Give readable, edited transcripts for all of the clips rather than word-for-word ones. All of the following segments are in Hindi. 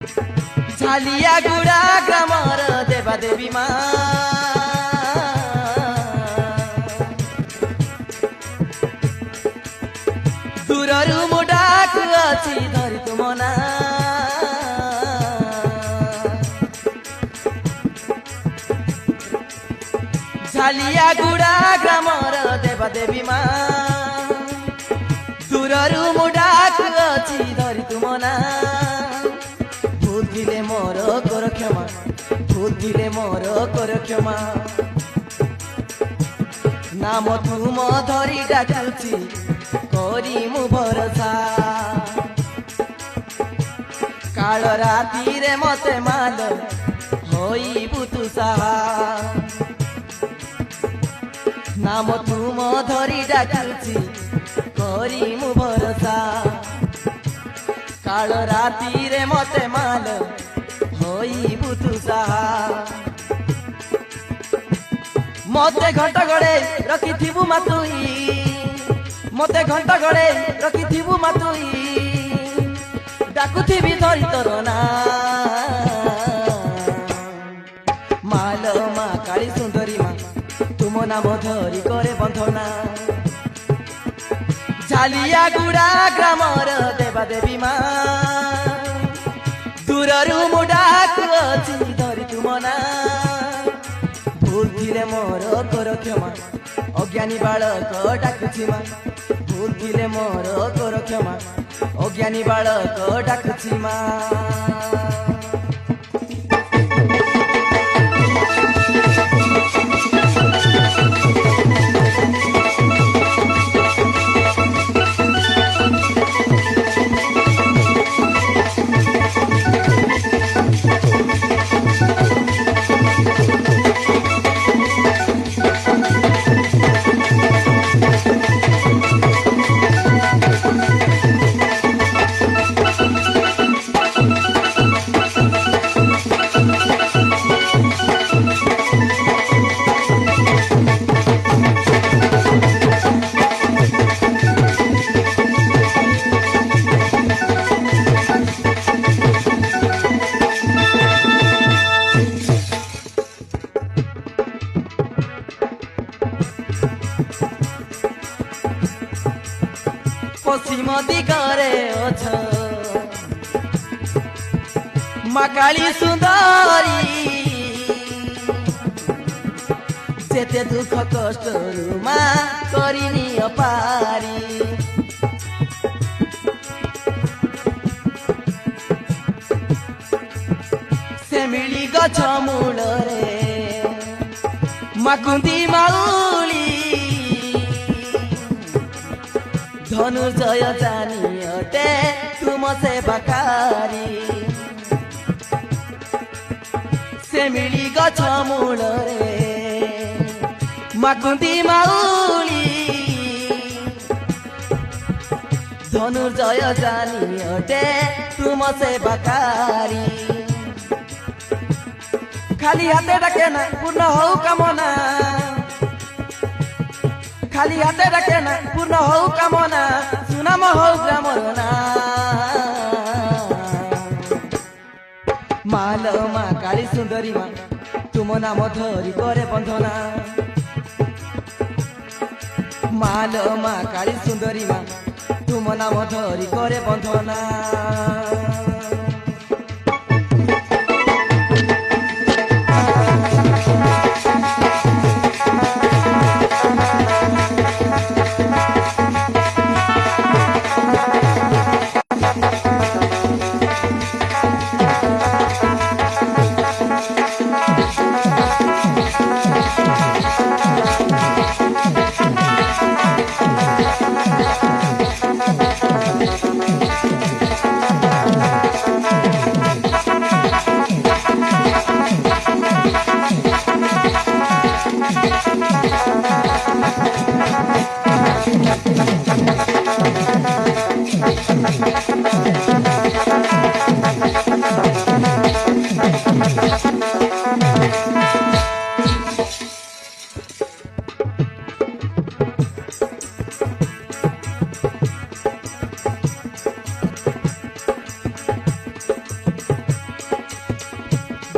झालिया गुड़ा ग्रामर देवा देवी माँ दूररू मु डाक अछि धरि तुम ना झालिया गुड़ा ग्रामर देवा देवी माँ दूररू मु डाक अछि धरि तुम ना भूल थिले मोर कर क्षमा भूल थिले मोर कर क्षमा नाम तुम धरी डाकुची करी मु भरोसा काल राती रे मते माल होई बुतु साहा नाम तुम धरी डाकुची करी मु भरोसा काल राती रे मते माल होई बुतु साहा मते घंट गड़े रखी थिबु मातुई मते घंट गड़े रखी थिबु मातुई डाकुथिबि धरी तोर ना माल मा काली सुंदरी मा तुम नाम धरी करे बंधना झालिया गुड़ा ग्रामर देवा देवी माँ दूररू मु डाक अछि धरि तुम ना भूल थिले मोर कर क्षमा अज्ञानी बालक डाकुछि माँ भूल थिले मोर कर क्षमा अज्ञानी बालक डाकुछि माँ पश्चिम दिगरे अछ माँ काली सुंदरी जेते दुख कष्ट मा करिनी अपारी सेमिली गछ मूल रे माकुंदी माउली धनुजय जानी अटे तुम से बकारी से मिली गछ मूल रे माकुंदी माउली धनुजय जानी अटे तुम से बकारी खाली हाथे डाके ना पूर्ण हो कामना खाली हाथे डाके ना पूर्ण हो कामना सुनाम हो ग्रामर ना माल मा काली सुंदरी मा तुम नाम धरी करे बंधना माल मा काली सुंदरी मा तुम नाम धरी करे बंधना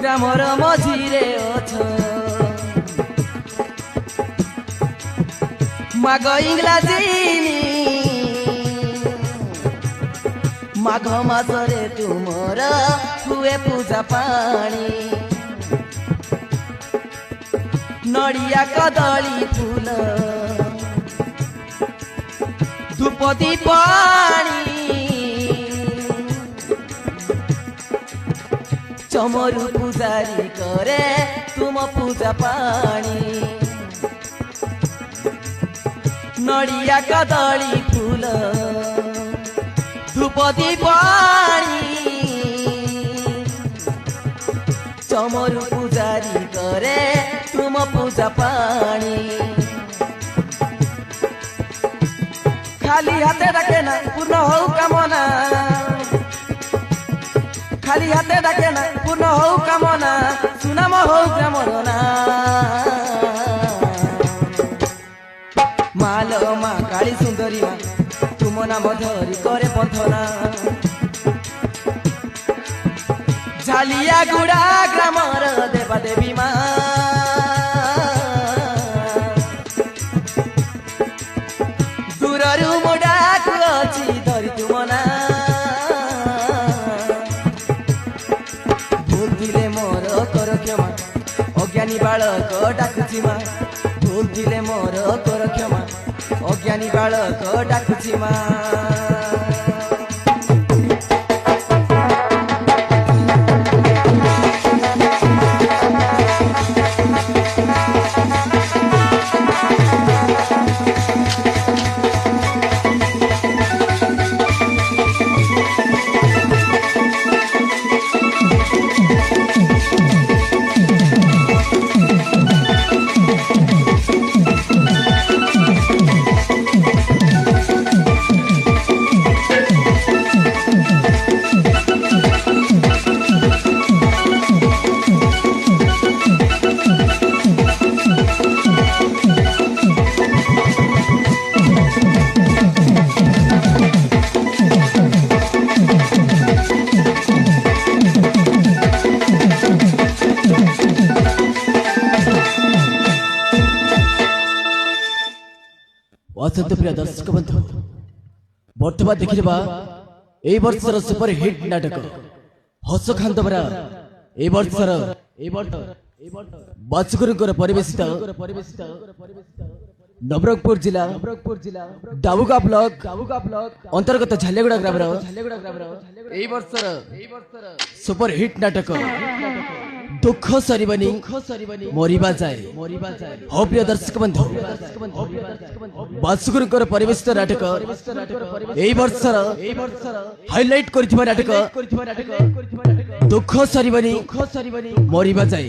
ଗ୍ରାମର ମଝିରେ ଅଛ ମାଗ ଇଂରାଜୀ ମାଘ ମାସରେ ତୁମର ହୁଏ ପୂଜା ପାଣି ନଡ଼ିଆ କଦଳୀ ଫୁଲ ଧୂପ ଦୀପାଣି ଚମରୁ ପୂଜାରୀ କରେ ତୁମ ପୂଜା ପାଣି ନଡ଼ିଆ କଦଳୀ ଫୁଲ ଧୂପ ଦୀପାଣି ଚମରୁ ପୂଜାରୀ କରେ ତୁମ ପୂଜା ପାଣି ଖାଲି ହାତେ ଡାକେ ନା ପୂର୍ଣ୍ଣ ହଉ କାମନା ଖାଲି ହାତେ ଡାକେ ନା ପୂର୍ଣ୍ଣ ହଉ କାମନା ସୁନାମ ହଉ ଗ୍ରାମର ନା ମାଲ ମା କାଳୀ ସୁନ୍ଦରୀ ମା ତୁମ ନାମ ଧରି କରେ ପନ୍ଥନା ଝାଲିଆ ଗୁଡ଼ା ଗ୍ରାମର ଦେବା ଦେବୀ ମା ଦୂରରୁ ମୋ ଡାକୁ ଅଛି ଧରି ତୁମ ନା ଭୁଲ ଥିଲେ ମୋର କର କ୍ଷମା ଅଜ୍ଞାନୀ ବାଳକ ଡାକୁଛି ମା ଭୁଲ ଥିଲେ ମୋର କର କ୍ଷମା ଅଜ୍ଞାନୀ ବାଳକ ଡାକୁଛି ମା असंत प्रिय दर्शक बंधु बर्तमान देखिबा ए वर्षर सुपर हिट नाटक हस खांदबरा ए वर्षर बाचुकुरकर परिवेशित नवरंगपुर जिला डाबुगा ब्लॉक अंतर्गत झालेगुड़ा ग्राम ए वर्षर सुपर हिट नाटक दुख सरीबनी मरिबा जाए हो प्रिय दर्शक बंधु बासुकुरकर परिवेशित नाटक ए वर्षर हाइलाइट करथिबा नाटक दुख सरीबनी मरिबा जाए